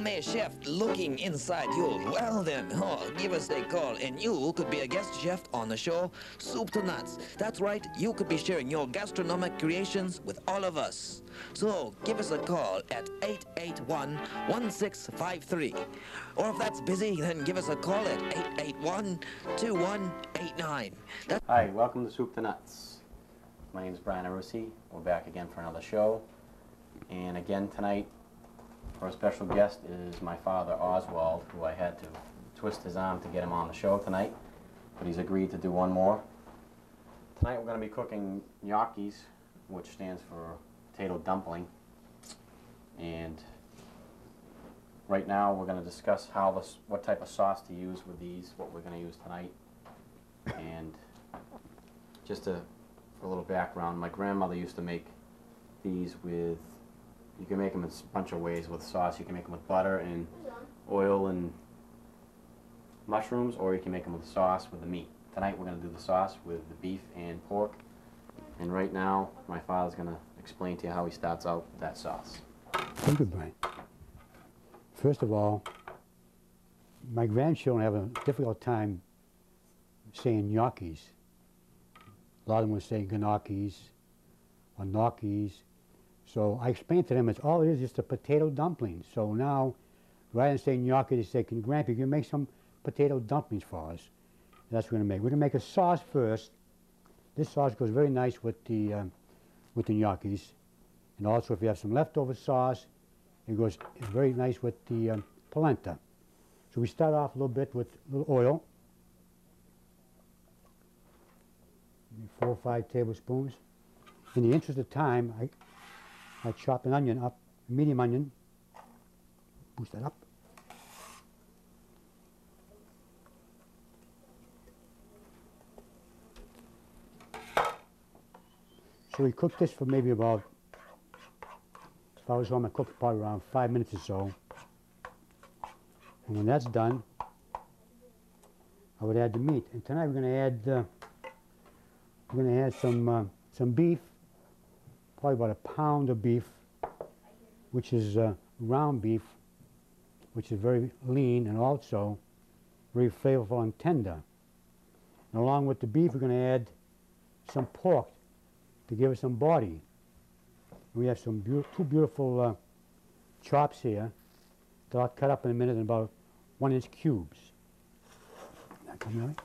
may chef looking inside you? Well then, give us a call and you could be a guest chef on the show Soup to Nuts. That's right, you could be sharing your gastronomic creations with all of us. So give us a call at 881-1653. Or if that's busy, then give us a call at 881-2189. Hi, welcome to Soup to Nuts. My name is Brian Arussi. We're back again for another show. And again tonight, our special guest is my father, Oswald, who I had to twist his arm to get him on the show tonight, but he's agreed to do one more. Tonight we're going to be cooking gnocchis, which stands for potato dumpling. And right now we're going to discuss what type of sauce to use with these, what we're going to use tonight. And just for a little background, my grandmother used to make these with, you can make them in a bunch of ways with sauce. You can make them with butter and oil and mushrooms, or you can make them with sauce with the meat. Tonight we're going to do the sauce with the beef and pork. And right now, my father's going to explain to you how he starts out with that sauce. Thank you, Brian. First of all, my grandchildren have a difficult time saying gnocchis. A lot of them will say gnocchis or gnocchis. So I explained to them it's all it is just a potato dumpling. So now, rather than saying gnocchi, they say, Grandpa, can you make some potato dumplings for us? And that's what we're going to make. We're going to make a sauce first. This sauce goes very nice with the gnocchis. And also, if you have some leftover sauce, it's very nice with the polenta. So we start off a little bit with a little oil. 4 or 5 tablespoons. In the interest of time, I chop an onion up, a medium onion, boost that up. So we cook this for maybe about, if I was home, I cook probably around 5 minutes or so. And when that's done, I would add the meat. And tonight we're going to add some beef, probably about a pound of beef, which is round beef, which is very lean and also very flavorful and tender. And along with the beef, we're going to add some pork to give it some body. We have some two beautiful chops here that I'll cut up in a minute in about 1-inch cubes. That come right?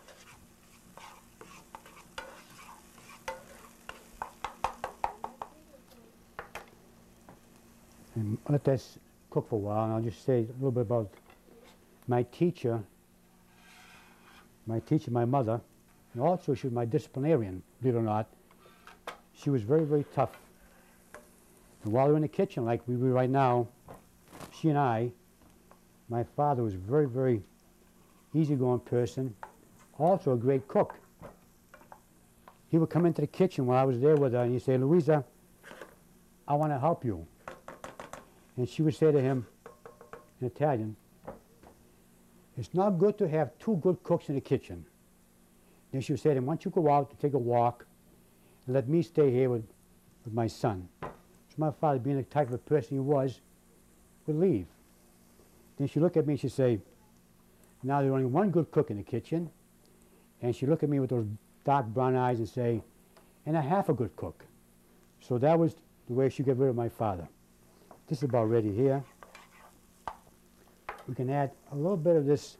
And let this cook for a while, and I'll just say a little bit about my teacher, my mother, and also she was my disciplinarian, believe it or not. She was very, very tough. And while we're in the kitchen, like we do right now, she and I, my father was a very, very easygoing person, also a great cook. He would come into the kitchen when I was there with her, and he'd say, Louisa, I want to help you. And she would say to him in Italian, it's not good to have 2 good cooks in the kitchen. Then she would say to him, why don't you go out to take a walk and let me stay here with my son. So my father, being the type of person he was, would leave. Then she'd look at me and she'd say, now there's only 1 good cook in the kitchen. And she'd look at me with those dark brown eyes and say, and a half a good cook. So that was the way she got rid of my father. This is about ready here. We can add a little bit of this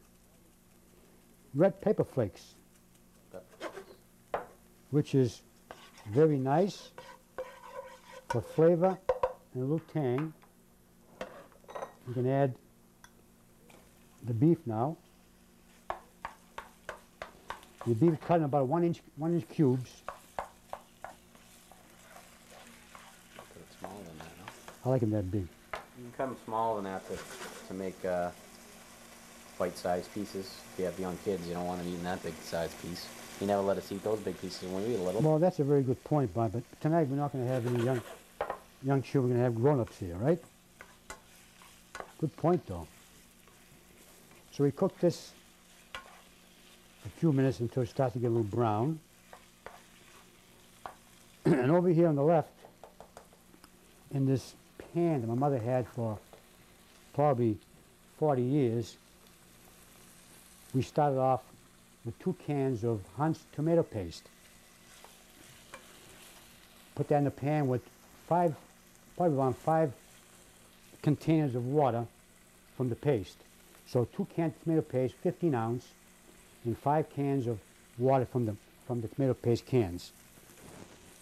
red pepper flakes, which is very nice for flavor and a little tang. We can add the beef now. The beef is cut in about 1-inch cubes. Smaller than that, no? I like them that big. You can cut them smaller than that to make bite-sized pieces. If you have young kids, you don't want them eating that big-sized piece. You never let us eat those big pieces when we eat a little. Well, that's a very good point, Bob, but tonight we're not going to have any young children. We're going to have grown-ups here, right? Good point, though. So we cook this a few minutes until it starts to get a little brown. And over here on the left, in this pan that my mother had for probably 40 years, we started off with 2 cans of Hunt's tomato paste. Put that in the pan with probably around 5 containers of water from the paste. So 2 cans of tomato paste, 15 ounce, and 5 cans of water from the tomato paste cans.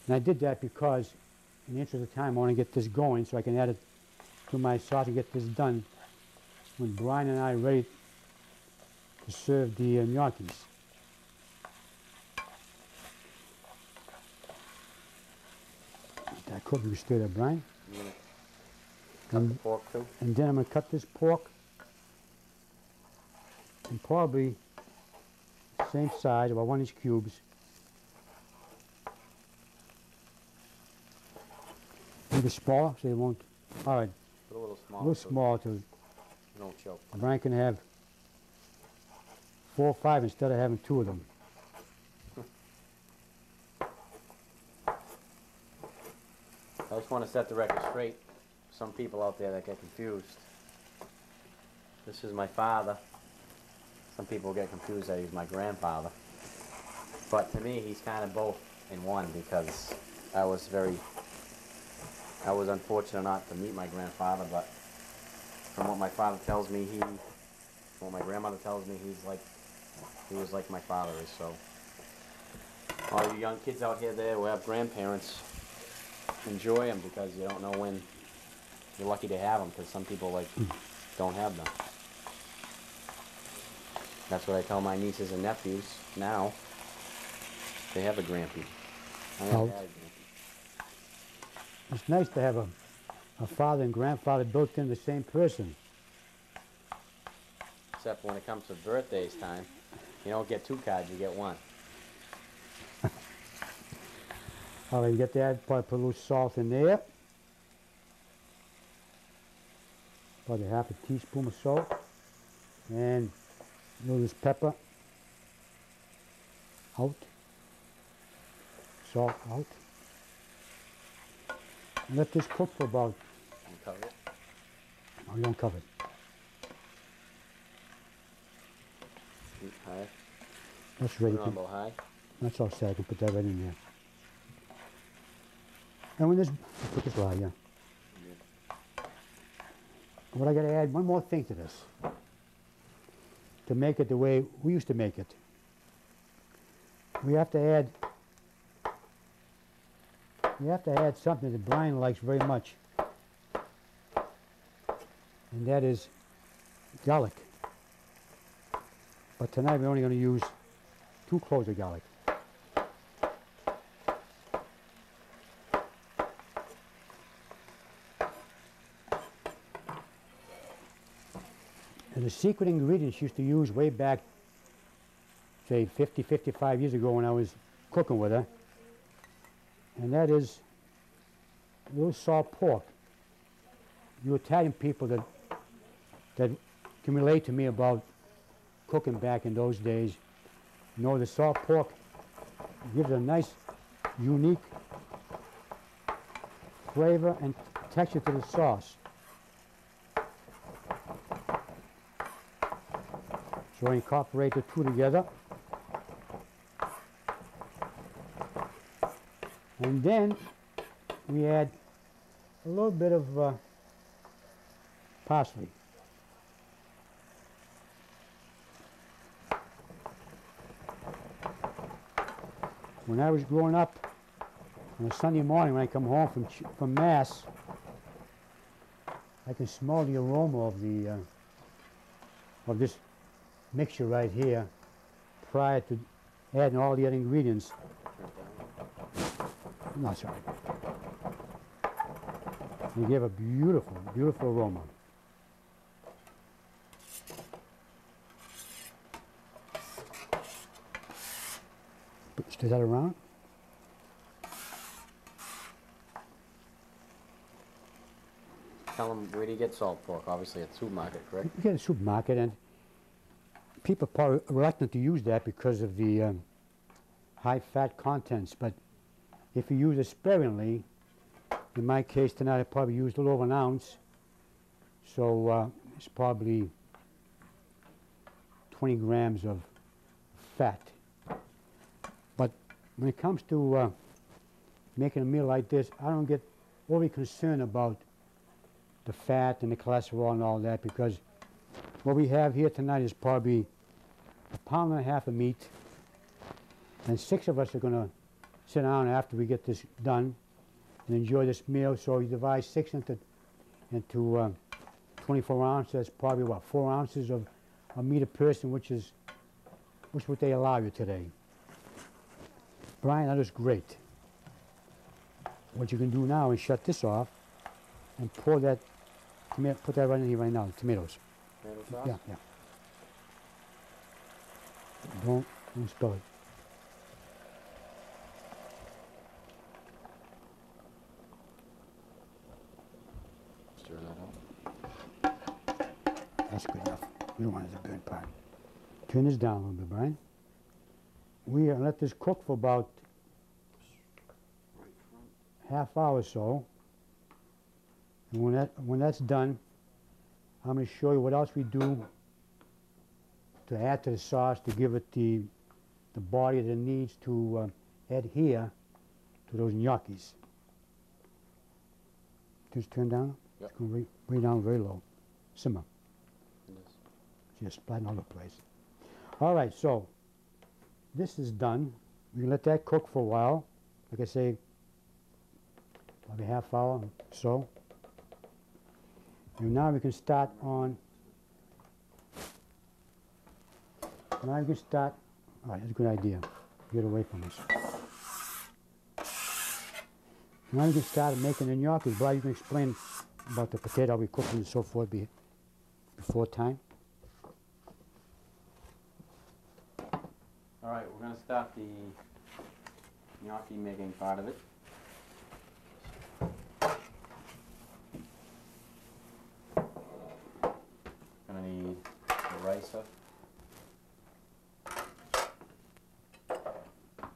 And I did that because, in the interest of time, I want to get this going so I can add it to my sauce and get this done when Brian and I are ready to serve the gnocchis. That cook you stir there, Brian. Cut the pork too. And then I'm going to cut this pork in probably the same size, about 1-inch cubes. Maybe smaller so they won't. All right. Put a little small. A little so small to you don't choke. Brian can have 4 or 5 instead of having 2 of them. I just want to set the record straight. Some people out there that get confused. This is my father. Some people get confused that he's my grandfather. But to me, he's kind of both in one because I was unfortunate not to meet my grandfather, but from what my father tells me, what my grandmother tells me, he was like my father is. So all you young kids out here there who have grandparents, enjoy them because you don't know when you're lucky to have them, because some people don't have them. That's what I tell my nieces and nephews now. They have a grampy. I never had a grampy. It's nice to have a father and grandfather built in the same person. Except when it comes to birthdays time, you don't get 2 cards, you get 1. All right, you get that, probably put a little salt in there. Probably half a teaspoon of salt. And a little this pepper out. Salt out. And let this cook for about... You cover it. No, you don't cover it. Heat high. That's ready. Put it on low high. That's all set. I can put that right in there. And when this, put this right, yeah. What I got to add, one more thing to this, to make it the way we used to make it. We have to add something that Brian likes very much, and that is garlic. But tonight we're only going to use 2 cloves of garlic. And the secret ingredients she used to use way back, say 50, 55 years ago when I was cooking with her, and that is a little salt pork. You Italian people that can relate to me about cooking back in those days know the salt pork gives a nice, unique flavor and texture to the sauce. So I incorporate the 2 together. And then we add a little bit of parsley. When I was growing up, on a Sunday morning when I come home from Mass, I can smell the aroma of this mixture right here prior to adding all the other ingredients. No, sorry. They give a beautiful, beautiful aroma. Stir that around. Tell them, where do you get salt pork? Obviously at the supermarket, correct? You get a supermarket, and people are probably reluctant to use that because of the high fat contents, but if you use it sparingly, in my case tonight I probably used a little over 1 ounce, so it's probably 20 grams of fat. But when it comes to making a meal like this, I don't get overly concerned about the fat and the cholesterol and all that, because what we have here tonight is probably 1.5 pounds of meat, and 6 of us are going to sit down after we get this done and enjoy this meal. So you divide 6 into 24 ounces. That's probably what, 4 ounces of meat a person, which is what they allow you today. Brian, that is great. What you can do now is shut this off and pour that tomato, put that right in here right now, the tomatoes. Tomato sauce? Yeah, yeah. Don't spill it. Stir that up. That's good enough. We don't want it to burn part. Turn this down a little bit, Brian. We let this cook for about half hour or so. And when that's done, I'm going to show you what else we do to add to the sauce to give it the body that it needs to adhere to those gnocchis. Just turn down. Yep. It's going way down very low. Simmer. Yes. Just splatting all over the place. All right, so this is done. We can let that cook for a while. Like I say, probably half hour or so. And now we can start on. Now we can start. All right, that's a good idea. Get away from us. Now we can start making the gnocchis. Brian, you can explain about the potato we cooked and so forth before time. All right, we're going to start the gnocchi making part of it. Going to need the rice.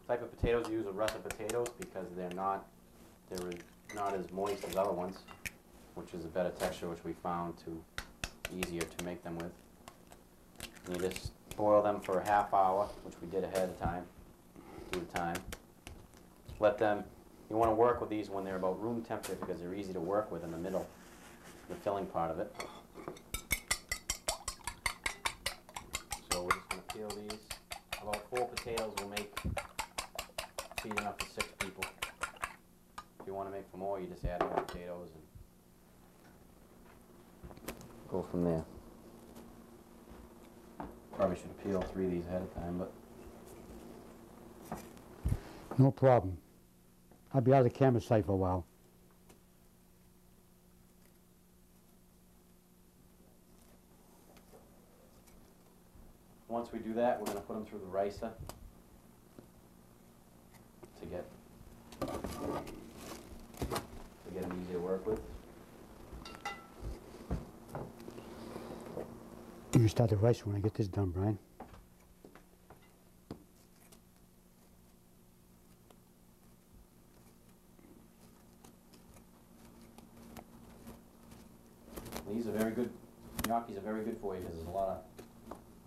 Type of potatoes you use are russet potatoes because they're not as moist as other ones, which is a better texture, which we found easier to make them with. And you just boil them for a half hour, which we did ahead of time, due to time. Let them, you want to work with these when they're about room temperature because they're easy to work with in the middle, the filling part of it. So we're just going to peel these. About 4 potatoes will make feed enough for 6 people. If you want to make for more, you just add more potatoes and go from there. Probably should have peeled 3 of these ahead of time, but No problem. I'll be out of the camera sight for a while. once we do that, we're going to put them through the ricer to get them easy to work with. You can start the rice when I get this done, Brian. These are very good, gnocchis are very good for you because there's a lot of,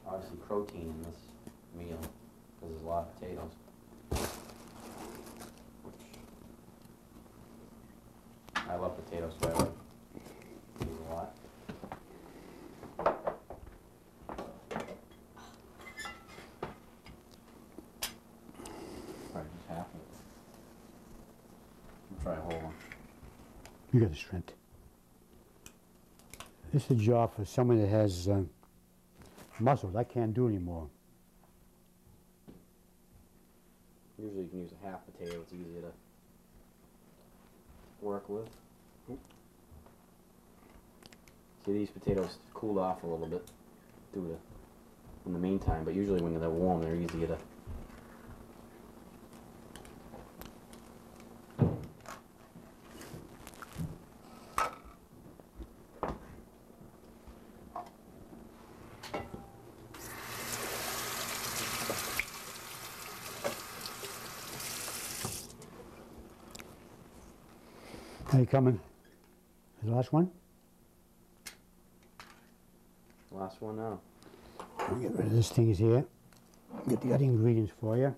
obviously, protein in this meal because there's a lot of potatoes. I love potatoes, so I like these a lot. Probably just half of it. I'll try a whole one. You got the strength. This is a job for someone that has muscles. I can't do anymore. Usually you can use a half potato, it's easier to work with. See, these potatoes cooled off a little bit in the meantime, but usually when they're warm, they're easier to. Are you coming? The last one? Last one now. I'll get rid of this thing here. Get the other ingredients for you.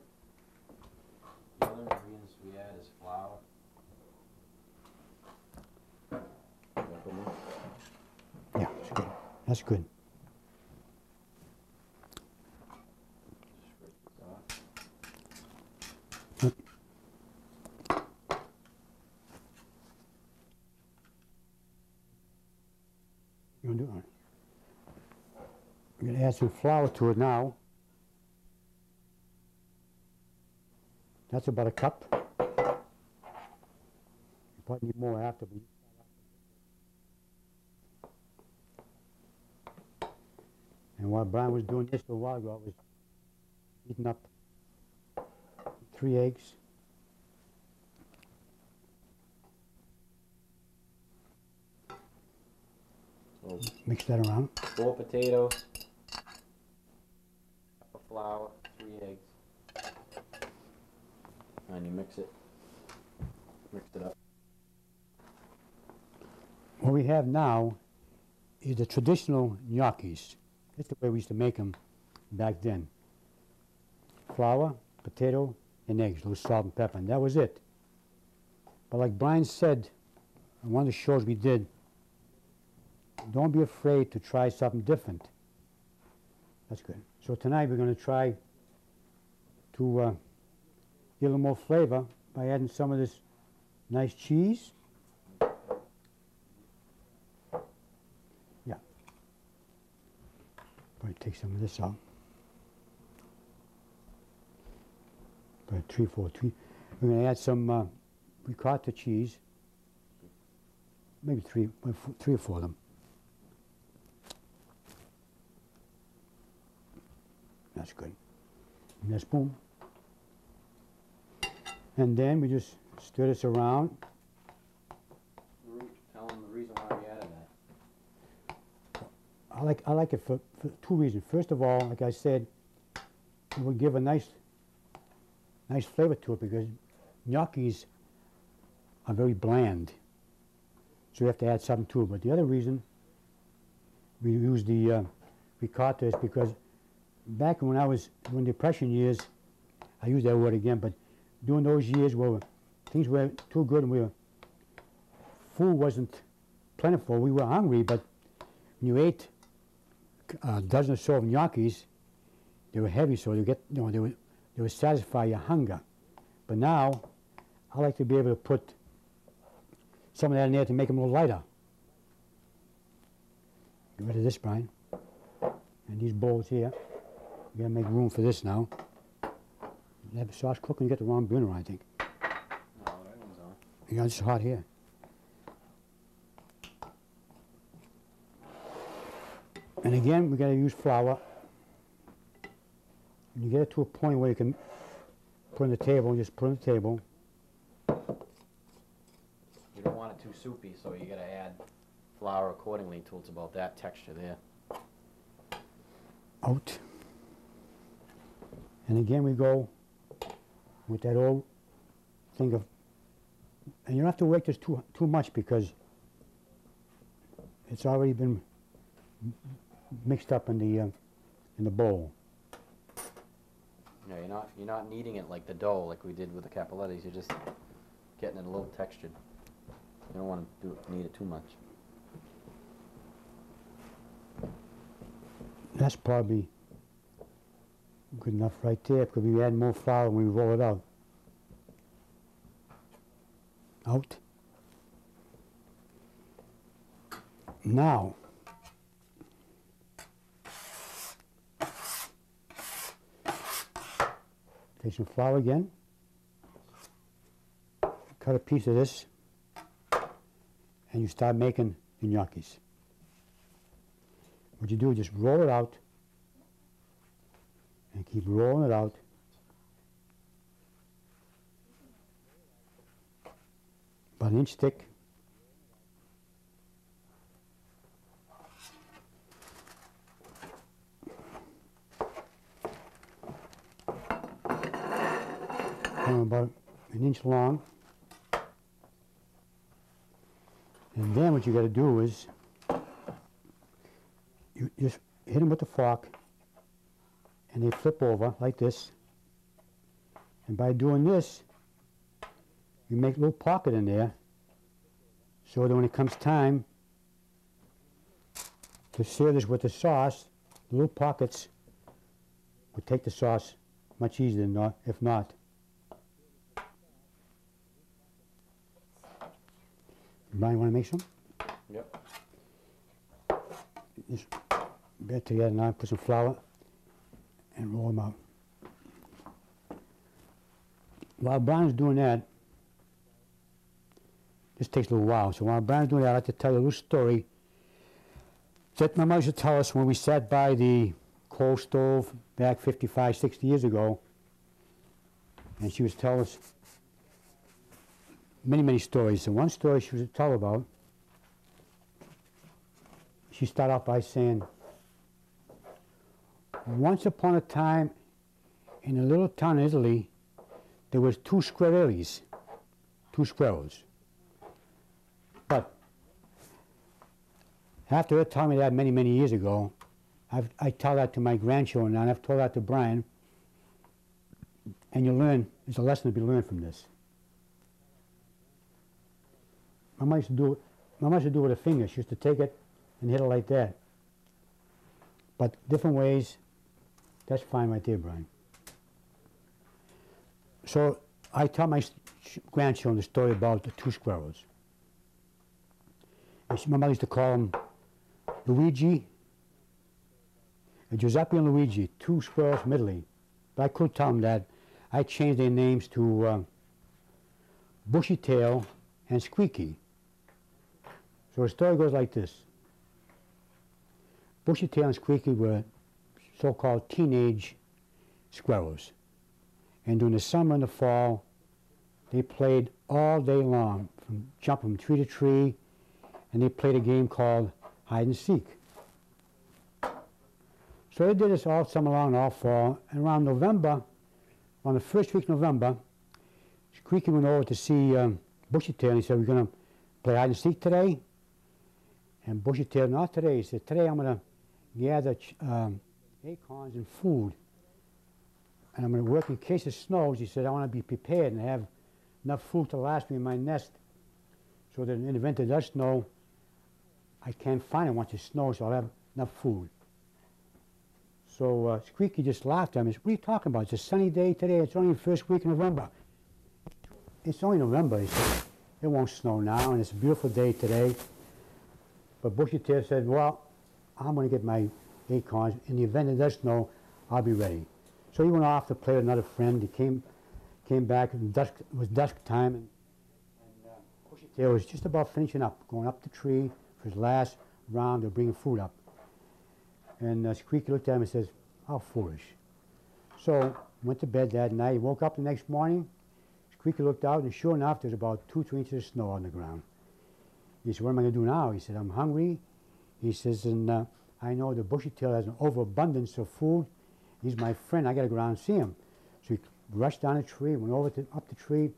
The other ingredients we add is flour. Yeah, that's good. That's good. You want to do it? I'm going to add some flour to it now. That's about a cup. You probably need more after. And while Brian was doing this a while ago, I was heating up 3 eggs. So Mix that around. 4 potatoes, cup of flour, 3 eggs, and you mix it up. What we have now is the traditional gnocchis. That's the way we used to make them back then. Flour, potato, and eggs, a little salt and pepper, and that was it. But like Brian said on one of the shows we did, don't be afraid to try something different. That's good. So tonight we're going to try to get a little more flavor by adding some of this nice cheese. Yeah. Probably take some of this out. Probably 3, 4, 3. We're going to add some ricotta cheese. Maybe 3 or 4 of them. That's good. And that's boom. And then we just stir this around. Tell them the reason why we added that. I like it for 2 reasons. First of all, like I said, it will give a nice flavor to it because gnocchis are very bland. So you have to add something to it. But the other reason we use the ricotta is because back when I was during the Depression years, I use that word again, but during those years where things were too good and food wasn't plentiful, we were hungry, but when you ate a dozen or so of gnocchis, they were heavy, so they would satisfy your hunger. But now, I like to be able to put some of that in there to make them a little lighter. Get rid of this, Brian. And these bowls here. You gotta make room for this now. You have the sauce cooking, you get the wrong burner, I think. No, that one's on. Yeah, it's hot here. And again, we gotta use flour. When you get it to a point where you can put on the table, just put on the table. You don't want it too soupy, so you gotta add flour accordingly till it's about that texture there. Out. And again, we go with that old thing of, and you don't have to wait this too much because it's already been mixed up in the bowl. Yeah, you're not kneading it like the dough, like we did with the cappellettis. You're just getting it a little textured. You don't want to knead it too much. That's probably good enough right there because we add more flour when we roll it out. Out. Now, take some flour again, cut a piece of this, and you start making the gnocchis. What you do is just roll it out and keep rolling it out. About an inch thick. And about an inch long. And then what you got to do is you just hit them with the fork and they flip over like this. And by doing this, you make a little pocket in there so that when it comes time to serve this with the sauce, the little pockets would take the sauce much easier than not, if not. Brian, want to make some? Yep. Just bear together now, put some flour and roll them out. While Brian's doing that, this takes a little while, so while Brian's doing that, I'd like to tell you a little story that my mother used to tell us when we sat by the coal stove back 55, 60 years ago, and she was telling us many, many stories. And one story she was to tell about, she started out by saying, once upon a time in a little town in Italy, there was two squirrels. But after her telling me that many, many years ago, I tell that to my grandchildren, and I've told that to Brian, and you learn, there's a lesson to be learned from this. My mother used to do it with her finger. She used to take it and hit it like that. But different ways, that's fine right there, Brian. So I tell my grandchildren the story about the two squirrels. And my mother used to call them Luigi, and Giuseppe and Luigi, two squirrels from Italy. But I could tell them that. I changed their names to Bushy Tail and Squeaky. So the story goes like this. Bushy Tail and Squeaky were so-called teenage squirrels. And during the summer and the fall, they played all day long, from jumping from tree to tree, and they played a game called hide and seek. So they did this all summer long, all fall, and around November, on the first week of November, Squeaky went over to see Bushy Tail, and he said, we're going to play hide and seek today? And Bushy Tail, not today. He said, today I'm going to gather acorns and food, and I'm going to work in case it snows. He said, I want to be prepared and have enough food to last me in my nest, so that in the event it does snow, I can't find it once it snows, so I'll have enough food. So Squeaky just laughed at me. He said, what are you talking about? It's a sunny day today. It's only the first week of November. It's only November. He said, it won't snow now, and it's a beautiful day today. But Bushy Tail said, well, I'm going to get my acorns. In the event it does snow, I'll be ready. So he went off to play with another friend. He came back, and it was dusk time, and Bushy Tail was just about finishing up, going up the tree for his last round of bringing food up. And Squeaky looked at him and says, how foolish. So went to bed that night. He woke up the next morning. Squeaky looked out, and sure enough, there's about 2 or 3 inches of snow on the ground. He said, what am I going to do now? He said, I'm hungry. He says, and I know the Bushy Tail has an overabundance of food. He's my friend. I got to go down and see him. So he rushed down the tree, went over up the tree,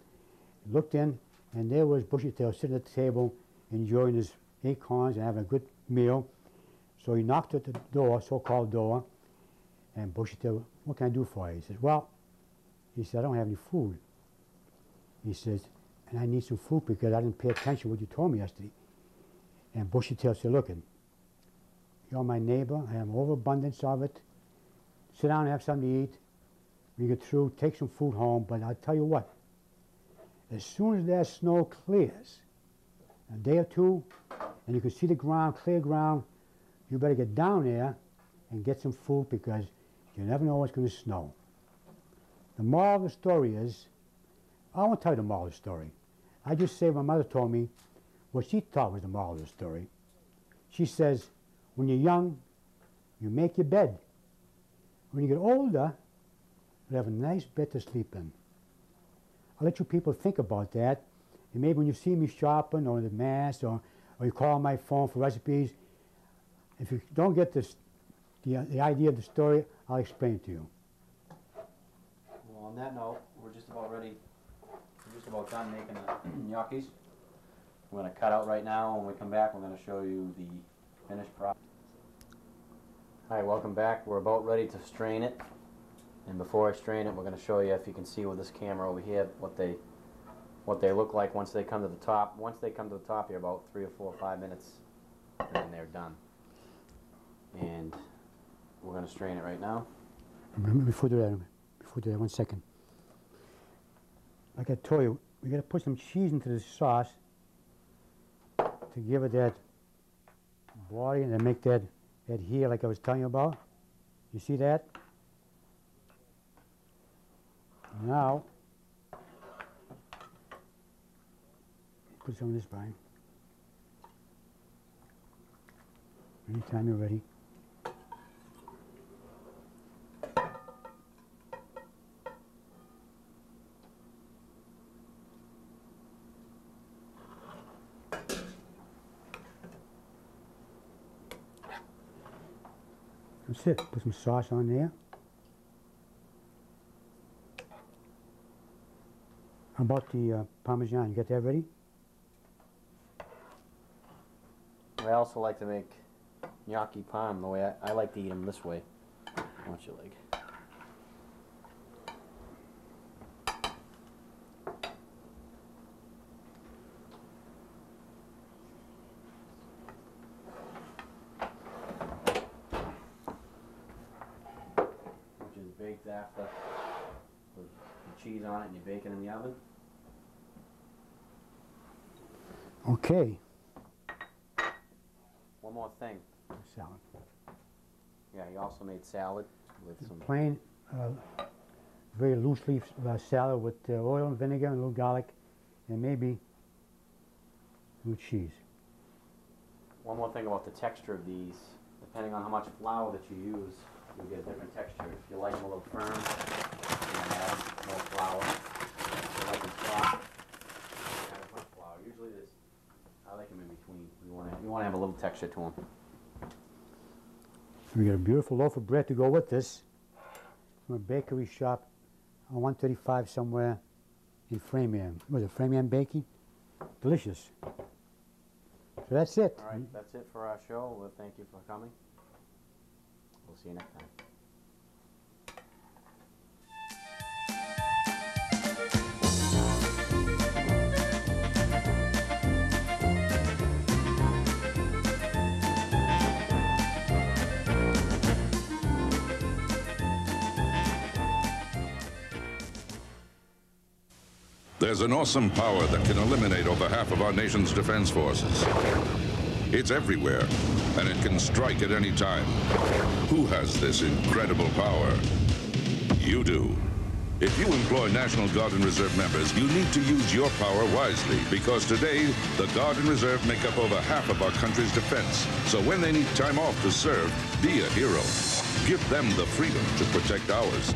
looked in, and there was Bushy Tail sitting at the table, enjoying his acorns and having a good meal. So he knocked at the door, so-called door, and Bushy Tail, what can I do for you? He says, well, he said, I don't have any food. He says, and I need some food because I didn't pay attention to what you told me yesterday. And Bushy Tail said, look, you're my neighbor. I have an overabundance of it. Sit down and have something to eat. When you get through, take some food home. But I'll tell you what, as soon as that snow clears, a day or two, and you can see the ground, clear ground, you better get down there and get some food because you never know what's going to snow. The moral of the story is, I won't tell you the moral of the story. I just say my mother told me what she thought was the moral of the story. She says, when you're young, you make your bed. When you get older, you have a nice bed to sleep in. I'll let you people think about that. And maybe when you see me shopping or the mass or you call my phone for recipes, if you don't get this, the idea of the story, I'll explain it to you. Well, on that note, we're just about ready. We're just about done making the gnocchis. We're going to cut out right now. When we come back, we're going to show you the finished product. All right, welcome back. We're about ready to strain it. And before I strain it, we're going to show you, if you can see with this camera over here, what they look like once they come to the top. Once they come to the top, you're about 3 or 4 or 5 minutes, and then they're done. And we're going to strain it right now. Before we do that, 1 second. Like I told you, we got to put some cheese into the sauce to give it that body and to make that heel like I was telling you about. You see that? Now, put some of this, Brian. Anytime you're ready. That's it. Put some sauce on there. How about the Parmesan? You got that ready? I also like to make gnocchi parm the way I like to eat them this way. Don't you like? Which is baked after with the cheese on it and you bake it in the oven. Okay. One more thing. Salad. Yeah, he also made salad with some Plain, very loose leaf salad with oil and vinegar and a little garlic and maybe a little cheese. One more thing about the texture of these. Depending on how much flour that you use, you'll get a different texture. If you like them a little firm, you can add more flour. If you like them soft, add as much flour. Usually this, I like them in between. You want to have a little texture to them. We got a beautiful loaf of bread to go with this from a bakery shop on 135 somewhere in Framingham. Was it Framingham Baking? Delicious. So that's it. All right, that's it for our show. Well, thank you for coming. We'll see you next time. There's an awesome power that can eliminate over half of our nation's defense forces. It's everywhere, and it can strike at any time. Who has this incredible power? You do. If you employ National Guard and Reserve members, you need to use your power wisely, because today, the Guard and Reserve make up over half of our country's defense. So when they need time off to serve, be a hero. Give them the freedom to protect ours.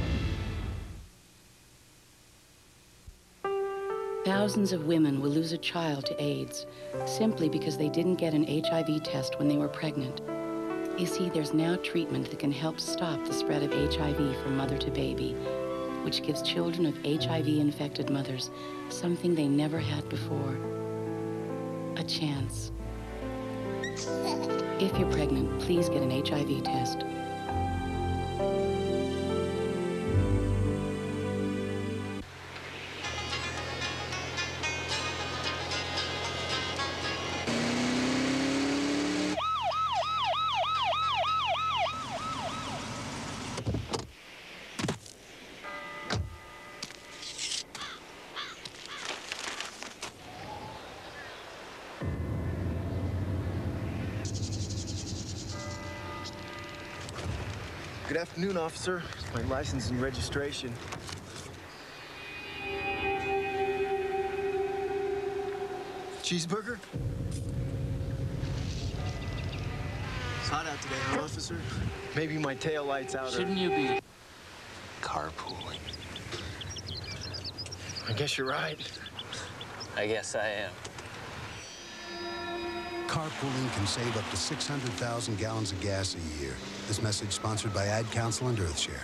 Thousands of women will lose a child to AIDS simply because they didn't get an HIV test when they were pregnant. You see, there's now treatment that can help stop the spread of HIV from mother to baby, which gives children of HIV-infected mothers something they never had before: a chance. If you're pregnant, please get an HIV test. Good afternoon, officer. My license and registration. Cheeseburger? It's hot out today, huh, officer? Maybe my tail lights out. Shouldn't you be carpooling? I guess you're right. I guess I am. Carpooling can save up to 600,000 gallons of gas a year. This message sponsored by Ad Council and EarthShare.